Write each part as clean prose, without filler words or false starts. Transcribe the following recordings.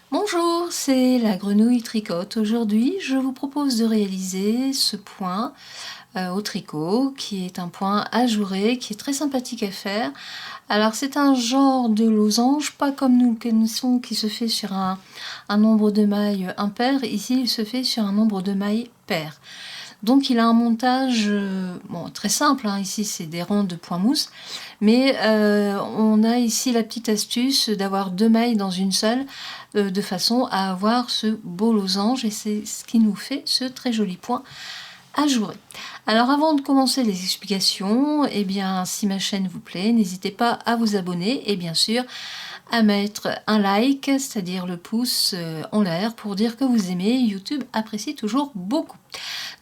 Bonjour, c'est la grenouille tricote. Aujourd'hui, je vous propose de réaliser ce point au tricot, qui est un point ajouré, qui est très sympathique à faire. Alors c'est un genre de losange, pas comme nous le connaissons, qui se fait sur un nombre de mailles impair. Ici, il se fait sur un nombre de mailles pair. Donc il a un montage très simple, hein. Ici c'est des rangs de point mousse, mais on a ici la petite astuce d'avoir deux mailles dans une seule, de façon à avoir ce beau losange, et c'est ce qui nous fait ce très joli point ajouré. Alors avant de commencer les explications, eh bien si ma chaîne vous plaît, n'hésitez pas à vous abonner et bien sûr à mettre un like, c'est-à-dire le pouce en l'air pour dire que vous aimez. YouTube apprécie toujours beaucoup.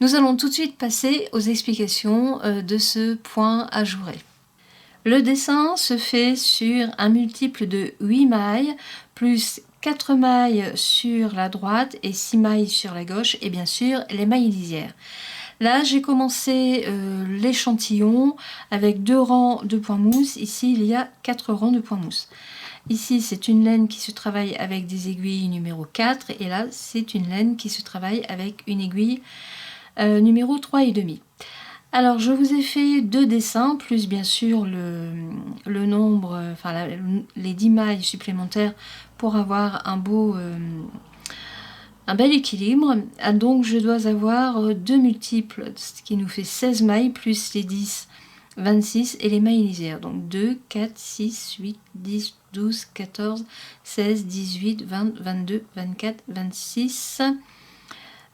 Nous allons tout de suite passer aux explications de ce point ajouré. Le dessin se fait sur un multiple de 8 mailles, plus 4 mailles sur la droite et 6 mailles sur la gauche, et bien sûr les mailles lisières. Là, j'ai commencé l'échantillon avec 2 rangs de point mousse. Ici, il y a 4 rangs de point mousse. Ici, c'est une laine qui se travaille avec des aiguilles numéro 4. Et là, c'est une laine qui se travaille avec une aiguille numéro 3,5. Alors, je vous ai fait 2 dessins, plus bien sûr le nombre, les 10 mailles supplémentaires pour avoir un bel équilibre. Donc je dois avoir 2 multiples, ce qui nous fait 16 mailles, plus les 10, 26, et les mailles lisières. Donc 2, 4, 6, 8, 10, 12, 14, 16, 18, 20, 22, 24, 26,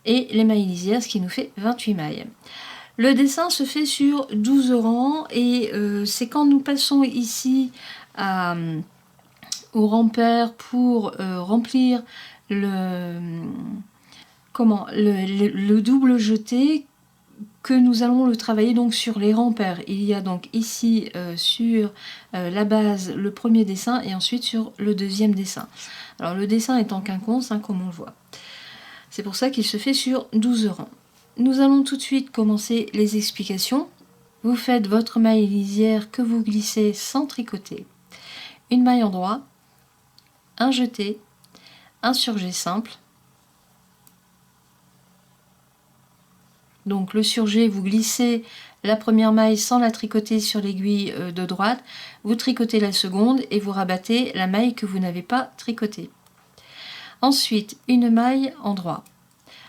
et les mailles lisières, ce qui nous fait 28 mailles. Le dessin se fait sur 12 rangs, et c'est quand nous passons ici au rang pair pour remplir le double jeté que nous allons le travailler donc sur les rangs pairs. Il y a donc ici sur la base le premier dessin et ensuite sur le deuxième dessin. Alors le dessin est en quinconce, hein, comme on le voit. C'est pour ça qu'il se fait sur 12 rangs. Nous allons tout de suite commencer les explications. Vous faites votre maille lisière que vous glissez sans tricoter. Une maille endroit, un jeté, un surjet simple. Donc le surjet, vous glissez la première maille sans la tricoter sur l'aiguille de droite, vous tricotez la seconde et vous rabattez la maille que vous n'avez pas tricotée. Ensuite, une maille endroit.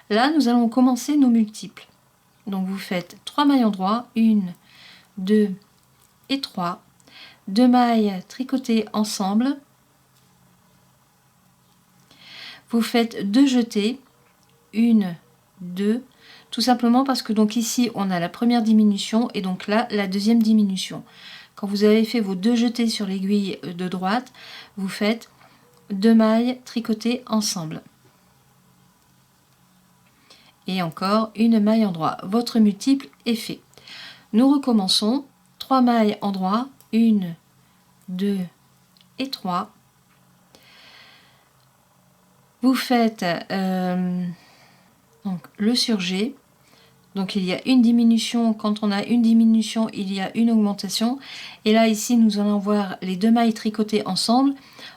Là, nous allons commencer nos multiples. Donc vous faites 3 mailles endroit, 1, 2 et 3. 2 mailles tricotées ensemble. Vous faites 2 jetés, 1, 2, tout simplement parce que donc ici on a la première diminution et donc là la deuxième diminution. Quand vous avez fait vos 2 jetés sur l'aiguille de droite, vous faites 2 mailles tricotées ensemble. Et encore une maille endroit. Votre multiple est fait. Nous recommençons. 3 mailles endroit, 1, 2 et 3. Vous faites donc le surjet. Donc il y a une diminution. Quand on a une diminution, il y a une augmentation. Et là ici nous allons voir les 2 mailles tricotées ensemble.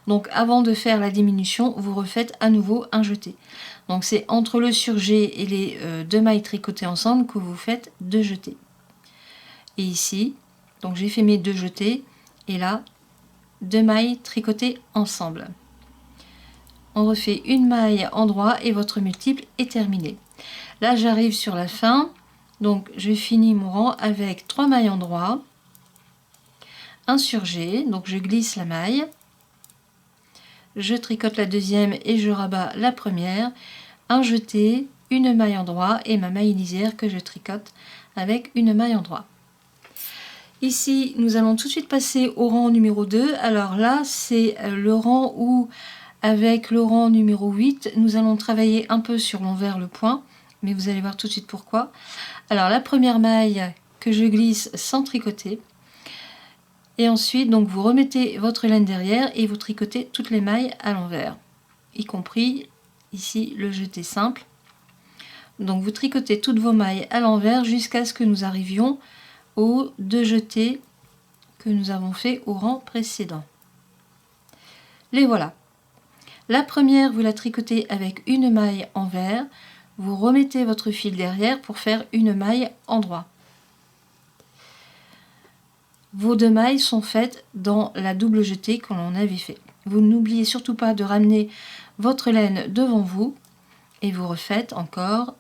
Donc avant de faire la diminution, vous refaites à nouveau un jeté. Donc c'est entre le surjet et les 2 mailles tricotées ensemble que vous faites 2 jetés. Et ici, donc j'ai fait mes 2 jetés. Et là, 2 mailles tricotées ensemble. On refait une maille endroit et votre multiple est terminé. Là, j'arrive sur la fin. Donc, je finis mon rang avec 3 mailles endroit, un surjet. Donc, je glisse la maille. Je tricote la deuxième et je rabats la première. Un jeté, une maille endroit et ma maille lisière que je tricote avec une maille endroit. Ici, nous allons tout de suite passer au rang numéro 2. Alors là, c'est le rang où, avec le rang numéro 8, nous allons travailler un peu sur l'envers le point. Mais vous allez voir tout de suite pourquoi. Alors la première maille que je glisse sans tricoter. Et ensuite, donc vous remettez votre laine derrière et vous tricotez toutes les mailles à l'envers. Y compris ici le jeté simple. Donc vous tricotez toutes vos mailles à l'envers jusqu'à ce que nous arrivions aux 2 jetés que nous avons fait au rang précédent. Les voilà. La première, vous la tricotez avec une maille envers, vous remettez votre fil derrière pour faire une maille endroit. Vos 2 mailles sont faites dans la double jetée que l'on avait fait. Vous n'oubliez surtout pas de ramener votre laine devant vous et vous refaites encore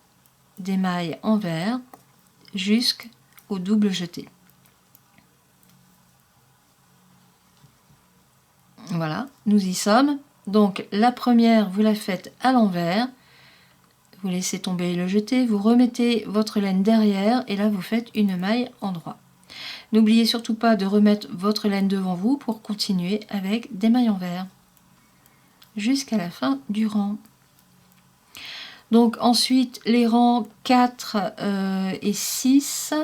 des mailles envers jusqu'au double jeté. Voilà, nous y sommes. Donc la première, vous la faites à l'envers, vous laissez tomber le jeté, vous remettez votre laine derrière et là vous faites une maille endroit. N'oubliez surtout pas de remettre votre laine devant vous pour continuer avec des mailles envers jusqu'à la fin du rang. Donc ensuite les rangs 4 et 6,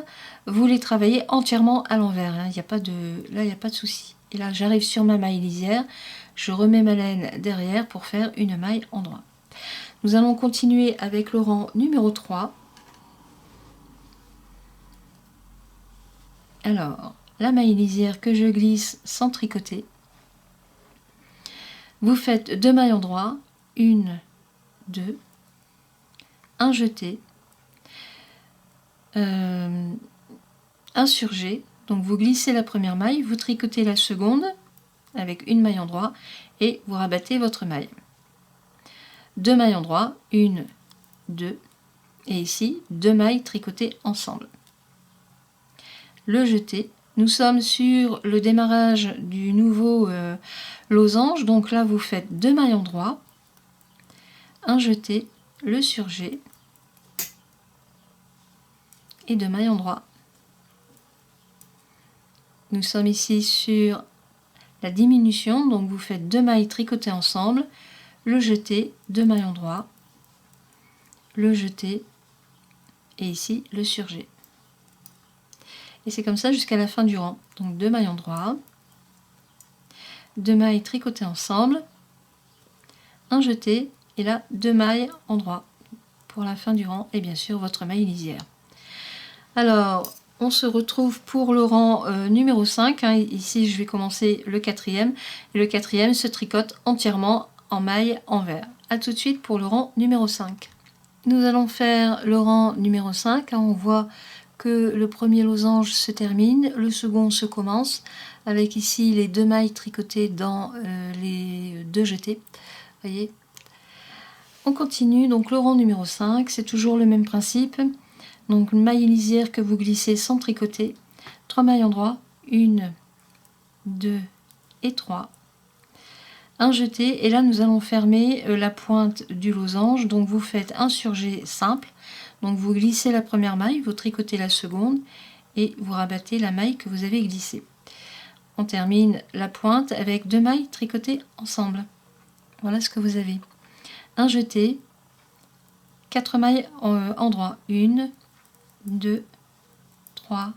vous les travaillez entièrement à l'envers, hein. Là il n'y a pas de souci. Et là j'arrive sur ma maille lisière, je remets ma laine derrière pour faire une maille endroit. Nous allons continuer avec le rang numéro 3. Alors, la maille lisière que je glisse sans tricoter. Vous faites 2 mailles endroits, 1, 2, un jeté, un surjet. Donc vous glissez la première maille, vous tricotez la seconde avec une maille endroit et vous rabattez votre maille. 2 mailles endroits, 1, 2, et ici 2 mailles tricotées ensemble. Le jeté. Nous sommes sur le démarrage du nouveau losange, donc là vous faites 2 mailles endroits, un jeté, le surjet et 2 mailles endroits. Nous sommes ici sur la diminution, donc vous faites 2 mailles tricotées ensemble, le jeté, 2 mailles endroits, le jeté et ici le surjet. Et c'est comme ça jusqu'à la fin du rang. Donc 2 mailles endroits, 2 mailles tricotées ensemble, un jeté et là 2 mailles endroits pour la fin du rang et bien sûr votre maille lisière. Alors on se retrouve pour le rang numéro 5. Hein. Ici je vais commencer le 4e et le 4e se tricote entièrement en maille envers. A tout de suite pour le rang numéro 5. Nous allons faire le rang numéro 5. Hein. On voit que le premier losange se termine, le second se commence avec ici les 2 mailles tricotées dans les 2 jetés. Voyez. On continue donc le rang numéro 5, c'est toujours le même principe. Donc une maille lisière que vous glissez sans tricoter, 3 mailles endroits, 1, 2 et 3. Un jeté et là nous allons fermer la pointe du losange, donc vous faites un surjet simple. Donc vous glissez la première maille, vous tricotez la seconde et vous rabattez la maille que vous avez glissée. On termine la pointe avec 2 mailles tricotées ensemble. Voilà ce que vous avez. Un jeté, 4 mailles endroits, 1, 2, 3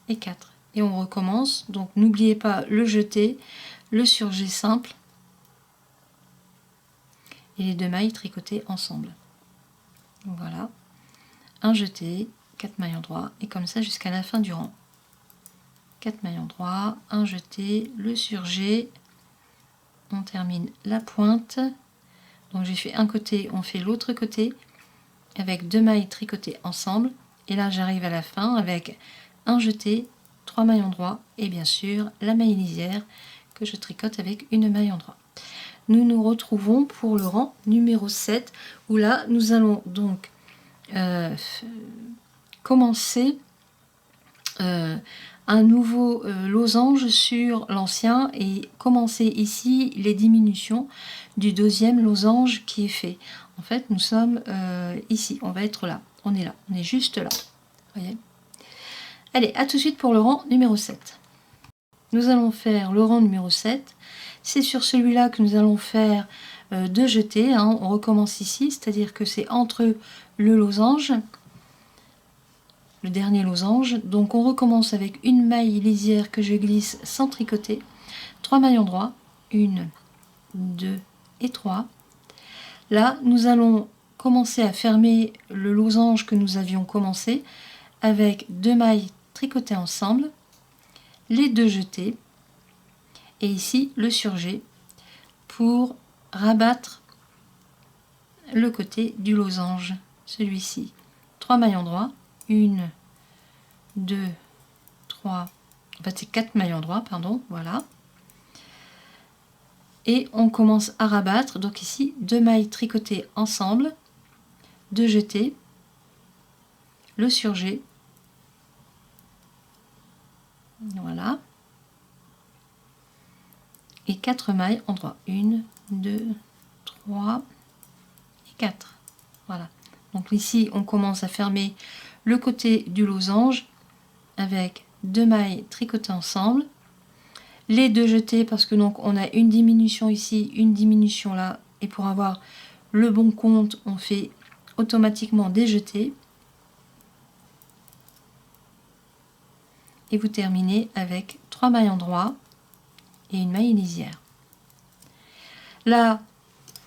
et 4. Et on recommence. Donc n'oubliez pas le jeté, le surjet simple et les 2 mailles tricotées ensemble. Voilà. Un jeté, 4 mailles endroits et comme ça jusqu'à la fin du rang. 4 mailles endroits, un jeté, le surjet, on termine la pointe. Donc j'ai fait un côté, on fait l'autre côté avec 2 mailles tricotées ensemble et là j'arrive à la fin avec un jeté, 3 mailles endroits et bien sûr la maille lisière que je tricote avec une maille endroit. Nous nous retrouvons pour le rang numéro 7 où là nous allons donc commencer un nouveau losange sur l'ancien et commencer ici les diminutions du deuxième losange qui est fait. En fait nous sommes ici, on va être là, on est juste là. Voyez. Allez, à tout de suite pour le rang numéro 7. Nous allons faire le rang numéro 7. C'est sur celui-là que nous allons faire 2 jetés. Hein. On recommence ici, c'est-à-dire que c'est entre le losange, le dernier losange. Donc on recommence avec une maille lisière que je glisse sans tricoter. 3 mailles endroits, 1, 2 et 3. Là, nous allons commencer à fermer le losange que nous avions commencé avec 2 mailles tricotées ensemble, les 2 jetés et ici le surjet pour rabattre le côté du losange, celui-ci. 3 mailles droits, 1, 2, 3, en fait c'est 4 mailles droits, pardon, voilà. Et on commence à rabattre, donc ici 2 mailles tricotées ensemble, 2 jetés, le surjet, voilà, et 4 mailles en droit, 1, 2, 3 et 4, voilà. Donc ici on commence à fermer le côté du losange avec 2 mailles tricotées ensemble, les 2 jetés parce que donc on a une diminution ici, une diminution là, et pour avoir le bon compte on fait automatiquement des jetés et vous terminez avec 3 mailles en droit et une maille lisière. Là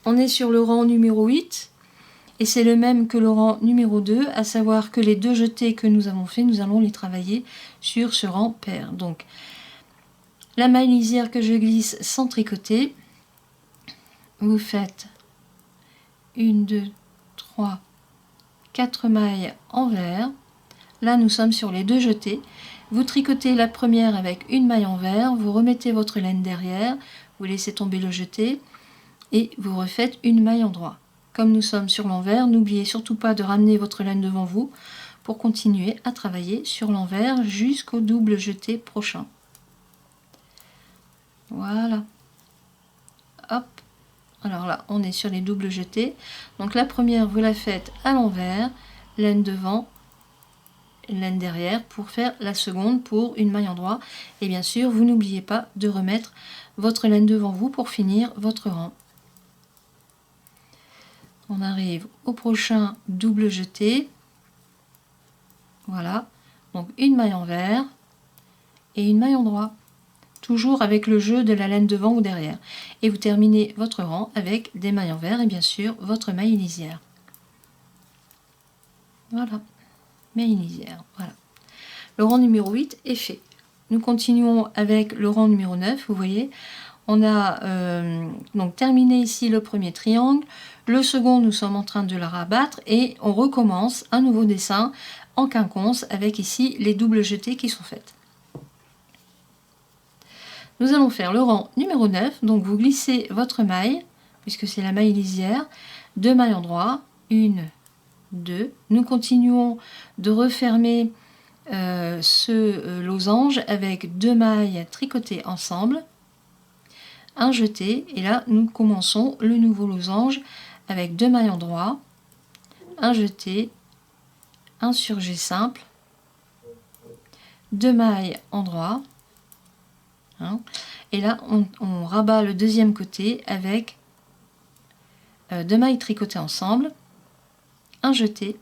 on est sur le rang numéro 8 et c'est le même que le rang numéro 2, à savoir que les 2 jetés que nous avons fait, nous allons les travailler sur ce rang pair. Donc la maille lisière que je glisse sans tricoter, vous faites 1, 2, 3, 4 mailles envers. Là nous sommes sur les 2 jetés. Vous tricotez la première avec une maille envers, vous remettez votre laine derrière, vous laissez tomber le jeté et vous refaites une maille en droit. Comme nous sommes sur l'envers, n'oubliez surtout pas de ramener votre laine devant vous pour continuer à travailler sur l'envers jusqu'au double jeté prochain. Voilà. Hop. Alors là, on est sur les doubles jetés. Donc la première, vous la faites à l'envers, laine devant, laine derrière pour faire la seconde pour une maille en droit. Et bien sûr, vous n'oubliez pas de remettre votre laine devant vous pour finir votre rang. On arrive au prochain double jeté. Voilà. Donc une maille envers et une maille en droit. Toujours avec le jeu de la laine devant ou derrière. Et vous terminez votre rang avec des mailles envers et bien sûr votre maille lisière. Voilà. Maille lisière. Voilà. Le rang numéro 8 est fait. Nous continuons avec le rang numéro 9. Vous voyez, on a donc terminé ici le premier triangle. Le second, nous sommes en train de la rabattre et on recommence un nouveau dessin en quinconce avec ici les doubles jetés qui sont faites. Nous allons faire le rang numéro 9. Donc vous glissez votre maille, puisque c'est la maille lisière, 2 mailles en droit, 1, 2. Nous continuons de refermer ce losange avec 2 mailles tricotées ensemble, un jeté, et là nous commençons le nouveau losange avec 2 mailles en droit, un jeté, un surjet simple, 2 mailles en droit, hein, et là on rabat le deuxième côté avec 2 mailles tricotées ensemble, un jeté,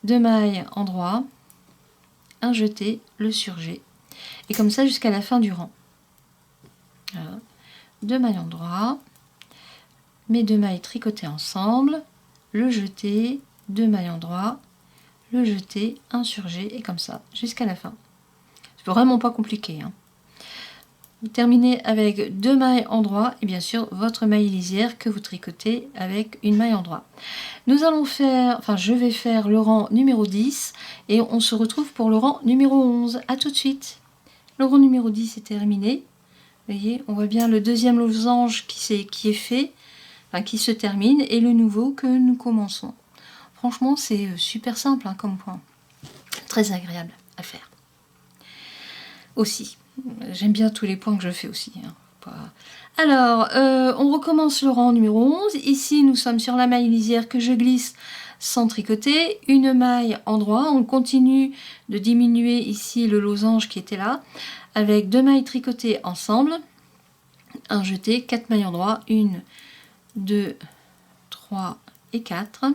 2 mailles en droit, un jeté, le surjet, et comme ça jusqu'à la fin du rang. Voilà. 2 mailles en droit, mes 2 mailles tricotées ensemble, le jeté, 2 mailles en droit, le jeté, un surjet, et comme ça jusqu'à la fin. C'est vraiment pas compliqué, hein. Vous terminez avec 2 mailles en droit et bien sûr votre maille lisière que vous tricotez avec une maille en droit. Nous allons faire, enfin je vais faire le rang numéro 10 et on se retrouve pour le rang numéro 11. A tout de suite. Le rang numéro 10 est terminé. Vous voyez, on voit bien le deuxième losange qui est fait, enfin qui se termine, et le nouveau que nous commençons. Franchement, c'est super simple hein, comme point. Très agréable à faire. Aussi. J'aime bien tous les points que je fais aussi. Hein. Alors, on recommence le rang numéro 11. Ici, nous sommes sur la maille lisière que je glisse sans tricoter. Une maille en droit. On continue de diminuer ici le losange qui était là. Avec 2 mailles tricotées ensemble. Un jeté, 4 mailles en droit. 1, 2, 3 et 4.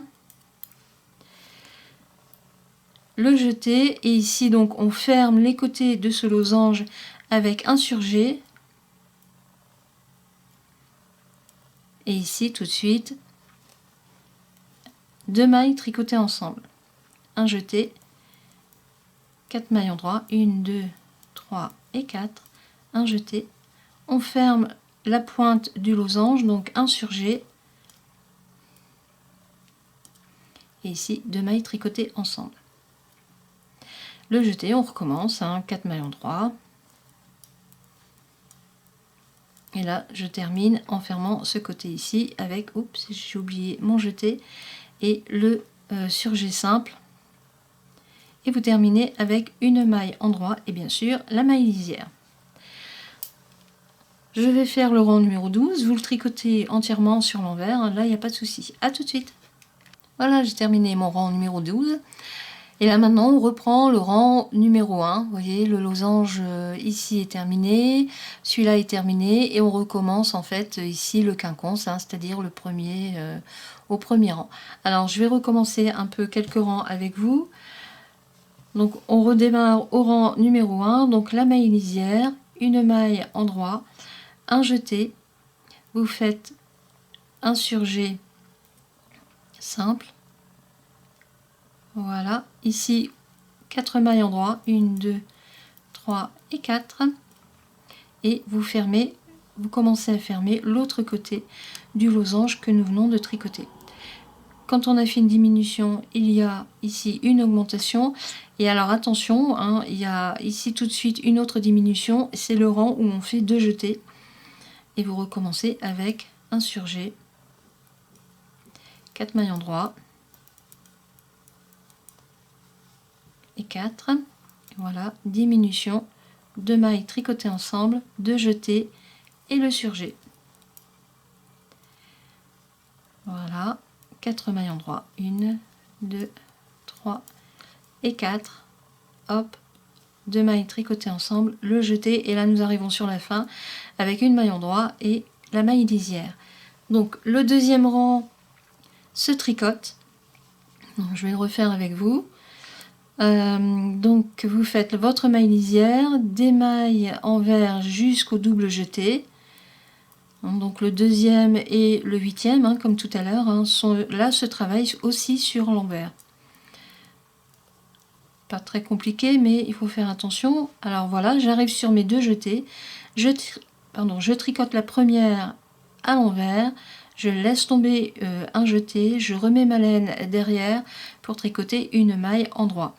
Le jeté, et ici donc on ferme les côtés de ce losange avec un surjet, et ici tout de suite 2 mailles tricotées ensemble, un jeté, 4 mailles en droit, 1, 2, 3 et 4, un jeté, on ferme la pointe du losange, donc insurgé, et ici 2 mailles tricotées ensemble. Le jeté, on recommence, 4 mailles droits. Et là, je termine en fermant ce côté ici avec, oups, j'ai oublié mon jeté et le surjet simple. Et vous terminez avec une maille en droit et bien sûr la maille lisière. Je vais faire le rang numéro 12, vous le tricotez entièrement sur l'envers, là il n'y a pas de souci. À tout de suite. Voilà, j'ai terminé mon rang numéro 12. Et là maintenant on reprend le rang numéro 1, vous voyez le losange ici est terminé, celui-là est terminé et on recommence en fait ici le quinconce, c'est-à-dire le premier au premier rang. Alors je vais recommencer un peu quelques rangs avec vous. Donc on redémarre au rang numéro 1, donc la maille lisière, une maille en droit, un jeté, vous faites un surjet simple. Voilà, ici 4 mailles en droit, 1, 2, 3 et 4. Et vous fermez, vous commencez à fermer l'autre côté du losange que nous venons de tricoter. Quand on a fait une diminution, il y a ici une augmentation. Et alors attention, il y a ici tout de suite une autre diminution. C'est le rang où on fait 2 jetés. Et vous recommencez avec un surjet, 4 mailles en droit. Et 4, voilà, diminution, 2 mailles tricotées ensemble, 2 jetés et le surjet. Voilà, 4 mailles en droit, 1, 2, 3 et 4, hop, 2 mailles tricotées ensemble, le jeté, et là nous arrivons sur la fin avec une maille en droit et la maille lisière. Donc le deuxième rang se tricote, donc je vais le refaire avec vous. Donc vous faites votre maille lisière, des mailles envers jusqu'au double jeté. Donc le deuxième et le huitième, comme tout à l'heure, là se travaille aussi sur l'envers. Pas très compliqué, mais il faut faire attention. Alors voilà, j'arrive sur mes 2 jetés. Je tricote la première à l'envers. Je laisse tomber un jeté. Je remets ma laine derrière pour tricoter une maille en droit.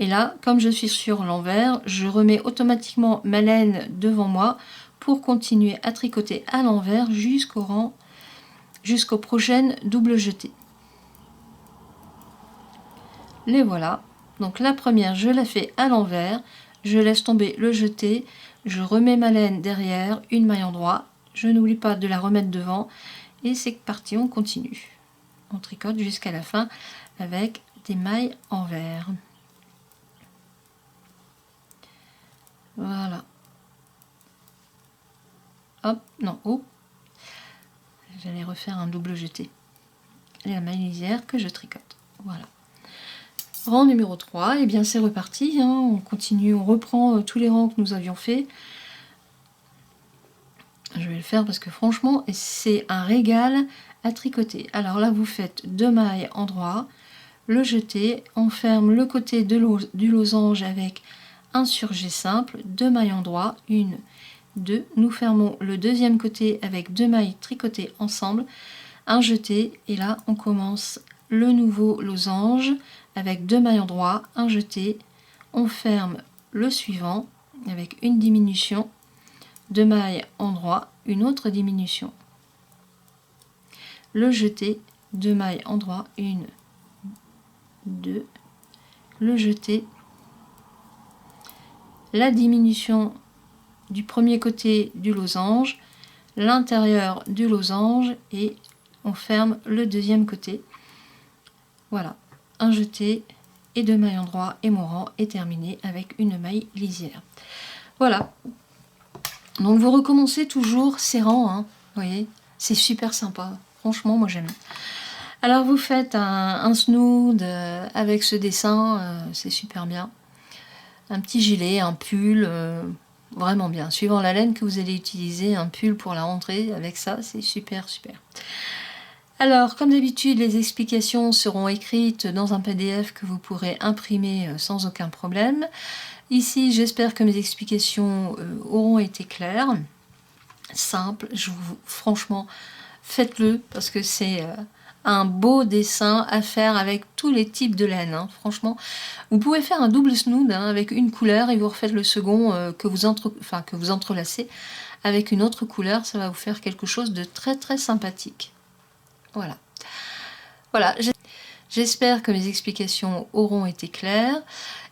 Et là, comme je suis sur l'envers, je remets automatiquement ma laine devant moi pour continuer à tricoter à l'envers jusqu'au prochaines double jeté. Les voilà. Donc la première, je la fais à l'envers, je laisse tomber le jeté, je remets ma laine derrière, une maille en droit, je n'oublie pas de la remettre devant, et c'est parti, on continue. On tricote jusqu'à la fin avec des mailles envers. Voilà. Hop, non, oh. J'allais refaire un double jeté. Et la maille lisière que je tricote. Voilà. Rang numéro 3, et bien c'est reparti. On continue, on reprend tous les rangs que nous avions fait. Je vais le faire parce que franchement, c'est un régal à tricoter. Alors là, vous faites 2 mailles en droit, le jeté, on ferme le côté du losange avec un surjet simple, 2 mailles en droit, 1, 2, nous fermons le deuxième côté avec 2 mailles tricotées ensemble, un jeté, et là on commence le nouveau losange avec 2 mailles en droit, un jeté, on ferme le suivant avec une diminution, 2 mailles en droit, une autre diminution, le jeté, 2 mailles en droit, 1, 2, le jeté, la diminution du premier côté du losange, l'intérieur du losange, et on ferme le deuxième côté. Voilà, un jeté et 2 mailles en droit, et mon rang est terminé avec une maille lisière. Voilà, donc vous recommencez toujours ces rangs, vous voyez, c'est super sympa, franchement moi j'aime. Alors vous faites un snood avec ce dessin, c'est super bien. Un petit gilet, un pull, vraiment bien. Suivant la laine que vous allez utiliser, un pull pour la rentrée, avec ça, c'est super, super. Alors, comme d'habitude, les explications seront écrites dans un PDF que vous pourrez imprimer sans aucun problème. Ici, j'espère que mes explications auront été claires. simple. Franchement, faites-le parce que c'est un beau dessin à faire avec tous les types de laine. Hein. Franchement, vous pouvez faire un double snood avec une couleur et vous refaites le second que vous entrelacez avec une autre couleur. Ça va vous faire quelque chose de très très sympathique. Voilà. Voilà. J'espère que mes explications auront été claires.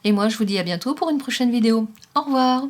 Et moi, je vous dis à bientôt pour une prochaine vidéo. Au revoir!